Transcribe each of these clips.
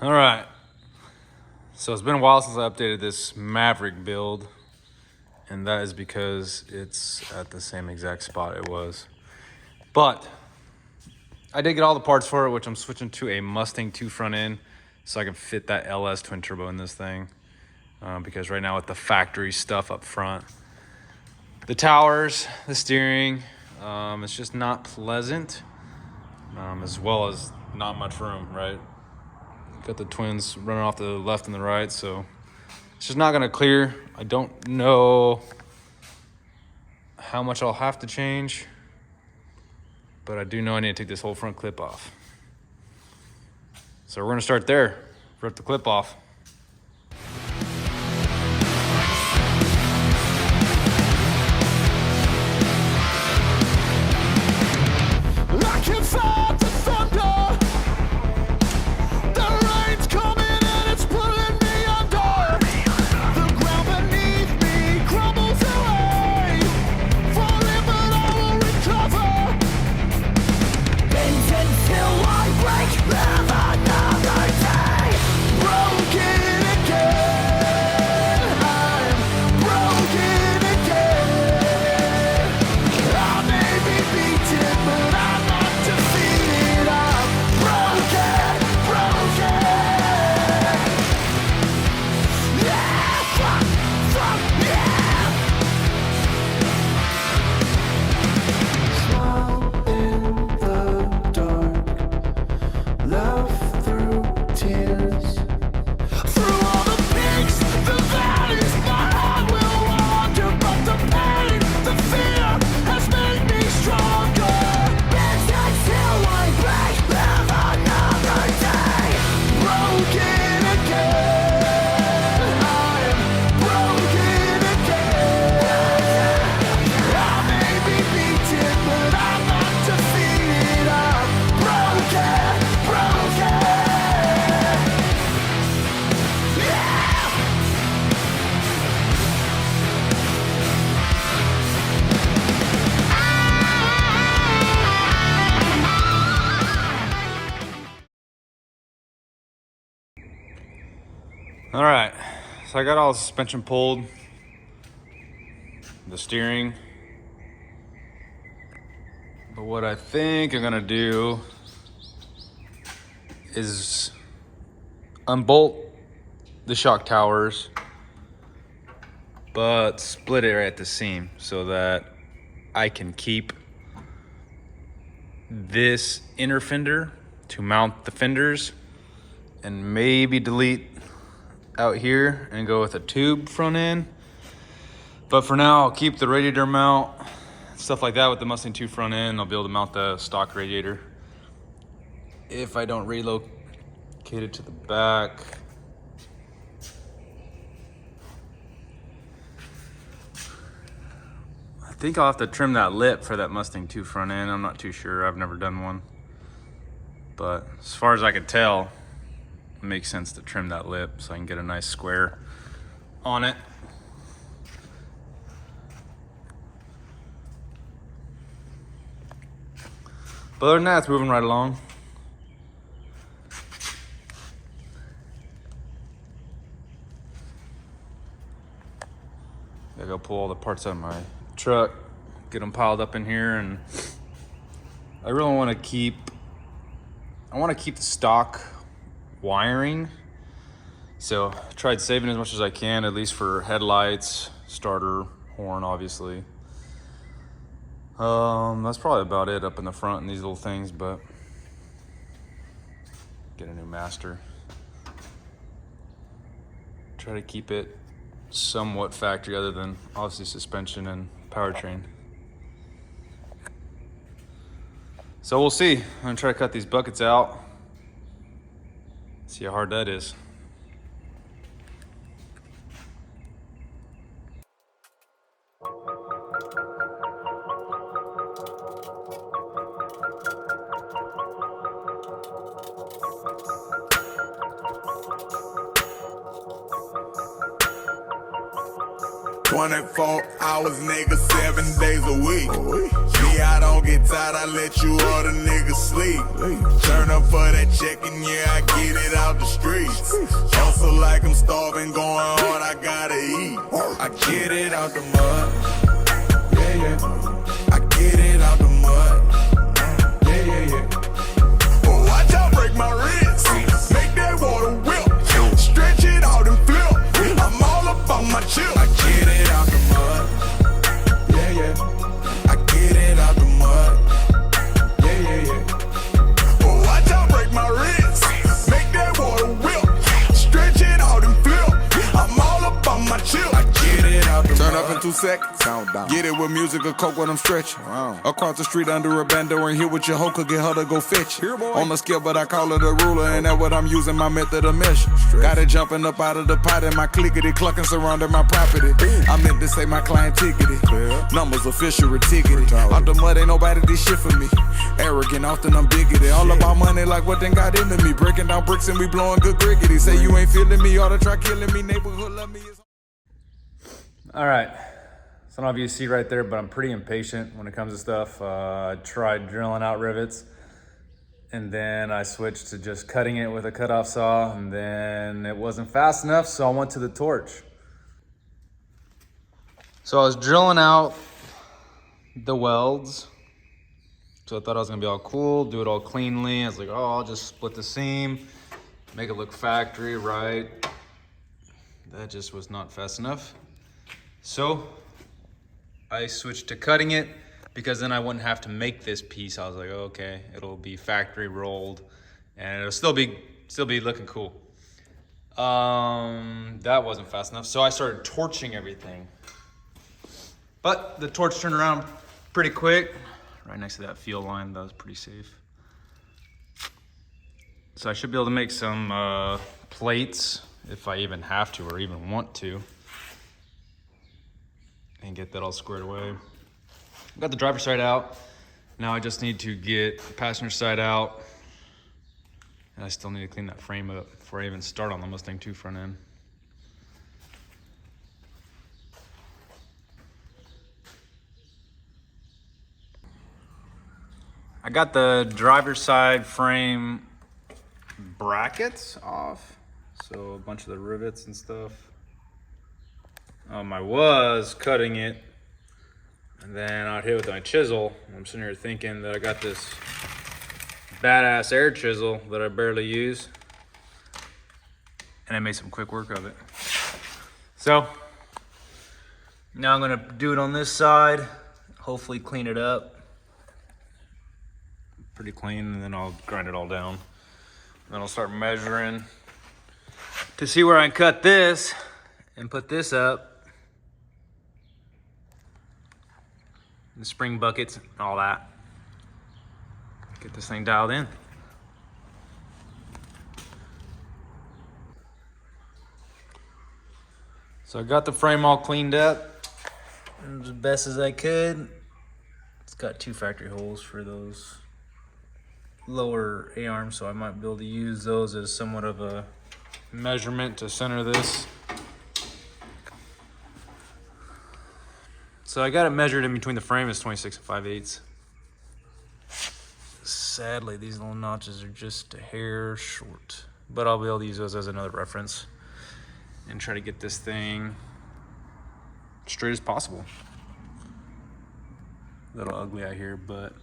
All right. So it's been a while since I updated this Maverick build, and that is because it's at the same exact spot it was. But I did get all the parts for it, which I'm switching to a Mustang II front end so I can fit that LS twin turbo in this thing. Because right now with the factory stuff up front, the towers, the steering, it's just not pleasant, as well as not much room, right? Got the twins running off the left and the right, so it's just not gonna clear. I don't know how much I'll have to change, but I do know I need to take this whole front clip off. So we're gonna start there. Rip the clip off. All right, so I got all the suspension pulled, the steering. But what I think I'm gonna do is unbolt the shock towers, but split it right at the seam so that I can keep this inner fender to mount the fenders and maybe delete out here and go with a tube front end. But for now, I'll keep the radiator mount, stuff like that with the Mustang II front end. I'll be able to mount the stock radiator if I don't relocate it to the back. I think I'll have to trim that lip for that Mustang II front end. I'm not too sure, I've never done one. But as far as I can tell, it makes sense to trim that lip so I can get a nice square on it. But other than that, it's moving right along. I gotta pull all the parts out of my truck, get them piled up in here, and I really want to keep the stock wiring. So I tried saving as much as I can, at least for headlights, starter, horn, obviously. That's probably about it up in the front and these little things, but get a new master. Try to keep it somewhat factory, other than obviously suspension and powertrain. So we'll see. I'm gonna try to cut these buckets out. See how hard that is. 24 hours, nigga, 7 days a week. Me, I don't get tired, I let you other niggas sleep. Turn up for that check and yeah, I get it out the streets. Also like I'm starving, going hard, I gotta eat. I get it out the mud. Yeah, yeah. I get it out the mud. Yeah, yeah, yeah. Oh, watch out, break my wrist. Make that water whip. Stretch it out and flip. I'm all up on my chill. I get it out the mud. Yeah, yeah. I get it out the mud. Yeah, yeah, yeah. Oh, watch out, break my wrist. Make that water whip. Stretch it out and flip. I'm all up on my chill. I get it out the mud. Turn up in 2 seconds. Get it with music or coke when I'm stretching. Wow. Across the street under a bando and here with your hoe could get her to go fetch it. On the scale, but I call it a ruler, and that's what I'm using my method of measure. Got it jumping up out of the pot and my clickety clucking surrounding my property. I meant to say my client tickety. Numbers official tickety. Out the mud ain't nobody did shit for me. Arrogant, often I'm bigoted. All about money like what then got into me. Breaking down bricks and we blowing good griggity. Say you ain't feeling me, ought to try killing me. Neighborhood love me. All right. So I don't know if you see right there, but I'm pretty impatient when it comes to stuff. I tried drilling out rivets, and then I switched to just cutting it with a cutoff saw, and then it wasn't fast enough, so I went to the torch. So I was drilling out the welds. So I thought I was gonna be all cool, do it all cleanly. I was like, oh, I'll just split the seam, make it look factory, right? That just was not fast enough. So I switched to cutting it because then I wouldn't have to make this piece. I was like, okay, it'll be factory rolled and it'll still be looking cool. That wasn't fast enough. So I started torching everything. But the torch turned around pretty quick. Right next to that fuel line, that was pretty safe. So I should be able to make some plates if I even have to or even want to. And get that all squared away. Got the driver's side out. Now I just need to get the passenger side out. And I still need to clean that frame up before I even start on the Mustang II front end. I got the driver's side frame brackets off. So a bunch of the rivets and stuff. I was cutting it, and then I'd hit with my chisel. I'm sitting here thinking that I got this badass air chisel that I barely use, and I made some quick work of it. So now I'm gonna do it on this side, hopefully clean it up pretty clean, and then I'll grind it all down. Then I'll start measuring to see where I can cut this and put this up. The spring buckets and all that. Get this thing dialed in. So I got the frame all cleaned up as best as I could. It's got 2 factory holes for those lower A-arms, so I might be able to use those as somewhat of a measurement to center this. So I got it measured in between the frame is 26 and 5/8. Sadly, these little notches are just a hair short, but I'll be able to use those as another reference and try to get this thing straight as possible. A little ugly out here, but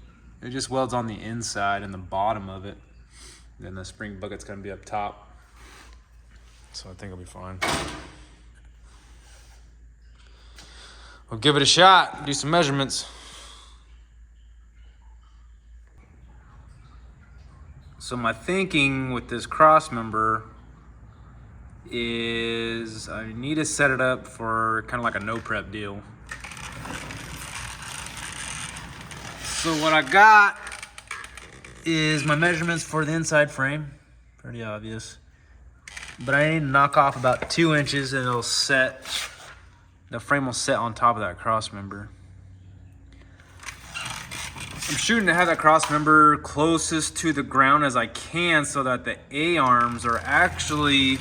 it just welds on the inside and the bottom of it. Then the spring bucket's gonna be up top. So I think it'll be fine. We'll give it a shot, do some measurements. So my thinking with this cross member is I need to set it up for kind of like a no prep deal. So what I got is my measurements for the inside frame, pretty obvious. But I need to knock off about 2 inches and it'll set, the frame will set on top of that cross member. I'm shooting to have that cross member closest to the ground as I can so that the A-arms are actually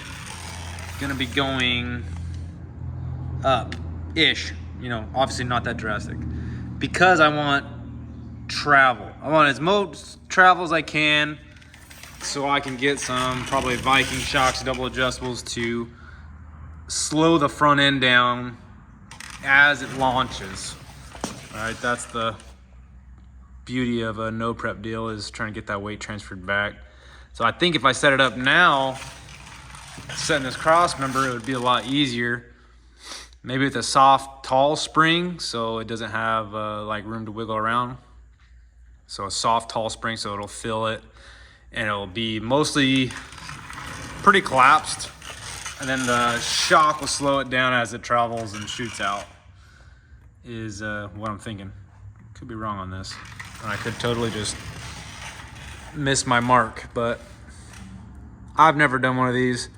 gonna be going up ish. You know, obviously not that drastic. Because I want travel. I want as much travel as I can so I can get some probably Viking shocks, double adjustables to slow the front end down as it launches. All right, that's the beauty of a no prep deal, is trying to get that weight transferred back. So I think if I set it up now, setting this cross member, it would be a lot easier. Maybe with a soft, tall spring, so it doesn't have like room to wiggle around. So a soft, tall spring, so it'll fill it, and it'll be mostly pretty collapsed. And then the shock will slow it down as it travels and shoots out, is what I'm thinking. Could be wrong on this. I could totally just miss my mark, but I've never done one of these.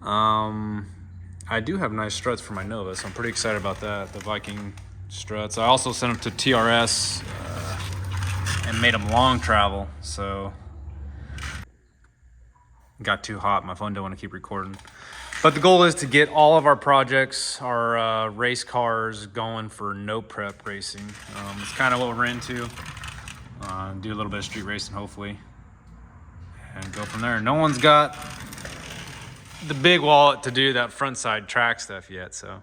I do have nice struts for my Nova, so I'm pretty excited about that, the Viking struts. I also sent them to TRS and made them long travel, so got too hot. My phone didn't want to keep recording. But the goal is to get all of our projects, our race cars, going for no prep racing. It's kind of what we're into. Do a little bit of street racing, hopefully, and go from there. No one's got the big wallet to do that front side track stuff yet, so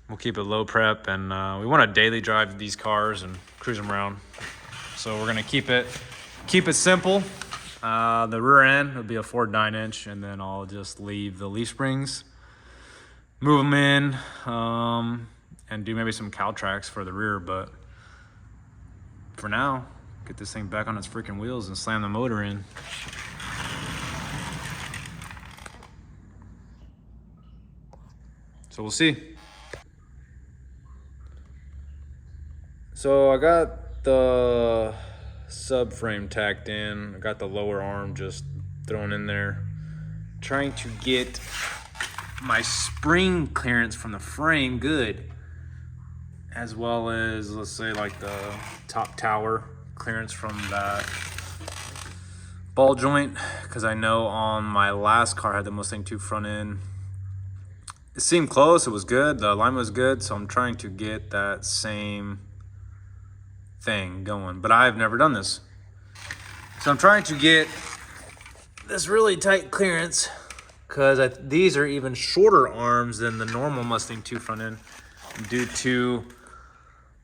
we'll keep it low prep, and we want to daily drive these cars and cruise them around. So we're gonna keep it simple. The rear end will be a Ford 9-inch, and then I'll just leave the leaf springs, move them in, and do maybe some cow tracks for the rear. But for now, get this thing back on its freaking wheels and slam the motor in. So we'll see. So I got the subframe tacked in. I got the lower arm just thrown in there. Trying to get my spring clearance from the frame good, as well as, let's say, like the top tower clearance from that ball joint, because I know on my last car I had the Mustang II front end. It seemed close, it was good, the alignment was good, so I'm trying to get that same thing going, but I've never done this. So I'm trying to get this really tight clearance, because these are even shorter arms than the normal Mustang II front end, due to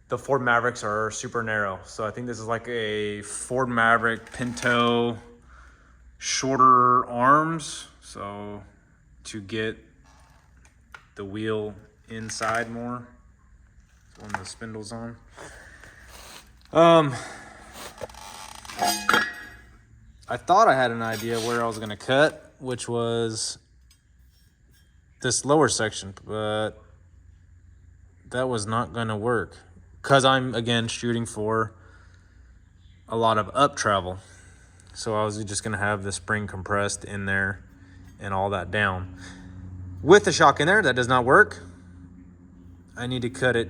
the Ford Mavericks are super narrow. So I think this is like a Ford Maverick Pinto, shorter arms, so to get the wheel inside more when the spindle's on. I thought I had an idea where I was gonna cut, which was this lower section, but that was not gonna work, because I'm, again, shooting for a lot of up travel. So I was just gonna have the spring compressed in there and all that down. With the shock in there, that does not work. I need to cut it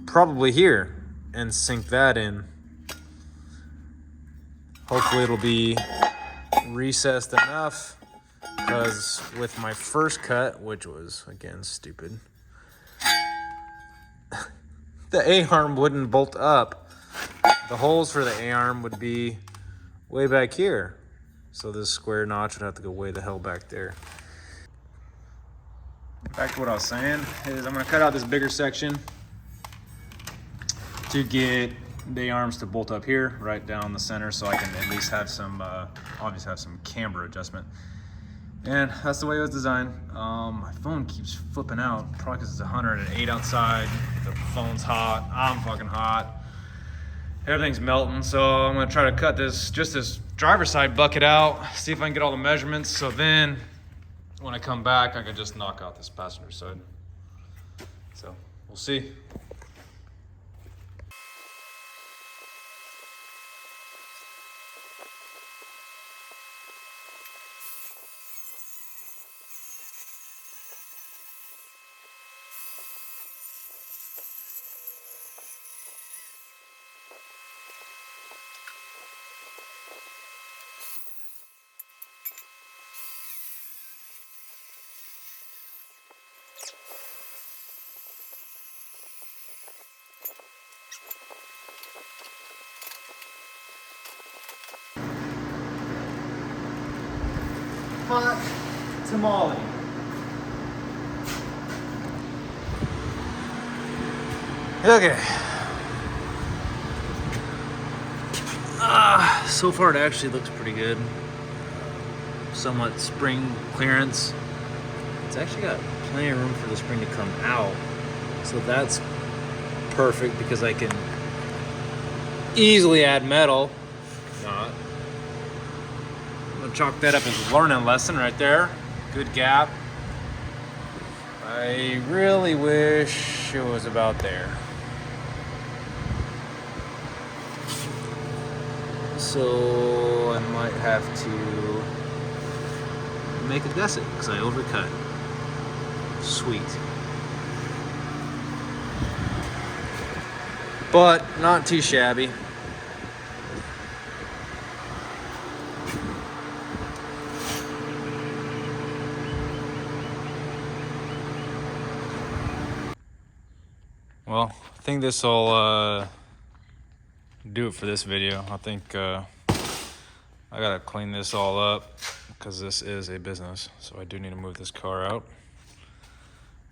probably here and sink that in. Hopefully it'll be recessed enough, because with my first cut, which was, again, stupid, the A-arm wouldn't bolt up. The holes for the A-arm would be way back here. So this square notch would have to go way the hell back there. Back to what I was saying, is I'm gonna cut out this bigger section to get the arms to bolt up here, right down the center, so I can at least have some, obviously have some camber adjustment. And that's the way it was designed. My phone keeps flipping out, probably because it's 108 outside. The phone's hot, I'm fucking hot. Everything's melting, so I'm gonna try to cut this driver's side bucket out, see if I can get all the measurements, so then when I come back, I can just knock out this passenger side. So we'll see. hot tamale. Okay. So far it actually looks pretty good. Somewhat spring clearance. It's actually got plenty of room for the spring to come out. So that's perfect because I can easily add metal. Not. I'm gonna chalk that up as a learning lesson right there. Good gap. I really wish it was about there. So I might have to make a gusset because I overcut. Sweet. But not too shabby. Well, I think this will do it for this video. I think I gotta clean this all up because this is a business. So I do need to move this car out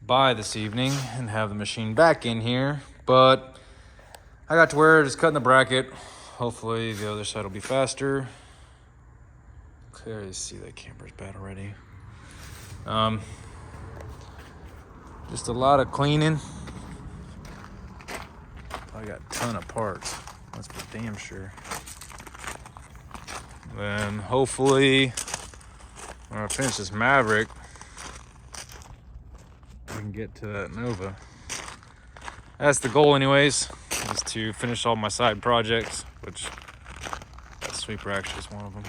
by this evening and have the machine back in here. But I got to where just cutting the bracket. Hopefully the other side will be faster. Clearly see that camber's bad already. Just a lot of cleaning. I got a ton of parts. That's for damn sure. Then hopefully when I finish this Maverick, I can get to that Nova. That's the goal anyways, is to finish all my side projects, which that sweeper actually is one of them.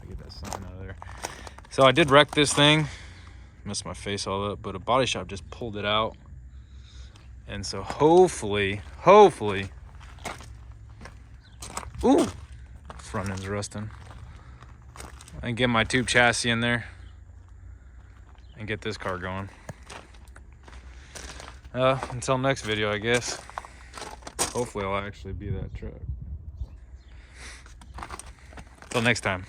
Get that sign out of there. So I did wreck this thing. Messed my face all up, but a body shop just pulled it out. And so hopefully, ooh, front end's rusting. I can get my tube chassis in there and get this car going. Until next video, I guess. Hopefully I'll actually be that truck. Until next time.